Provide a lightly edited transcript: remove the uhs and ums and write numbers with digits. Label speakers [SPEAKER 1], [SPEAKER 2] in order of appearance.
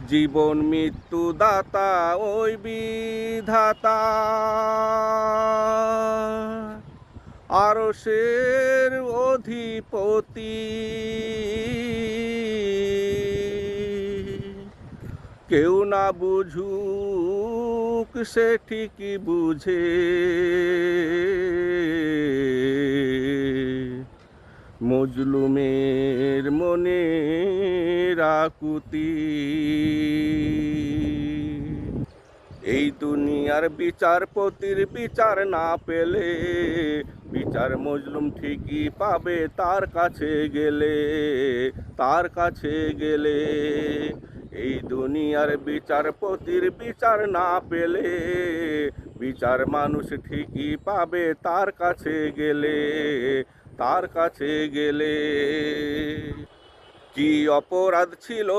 [SPEAKER 1] জীবন মৃত্যু দাতা ওই বিধাতা, আরশের অধিপতি। কেউ না বুঝুক সে ঠিকই বুঝে, মজলুমের মনের আকুতি। এই দুনিয়ার বিচারপতির বিচার না পেলে, বিচার মজলুম ঠিকই পাবে তার কাছে গেলে, তার কাছে গেলে। এই দুনিয়ার বিচারপতির বিচার না পেলে, বিচার মানুষ ঠিকই পাবে তার কাছে গেলে, তার কাছে গেলে। কি অপরাধ ছিল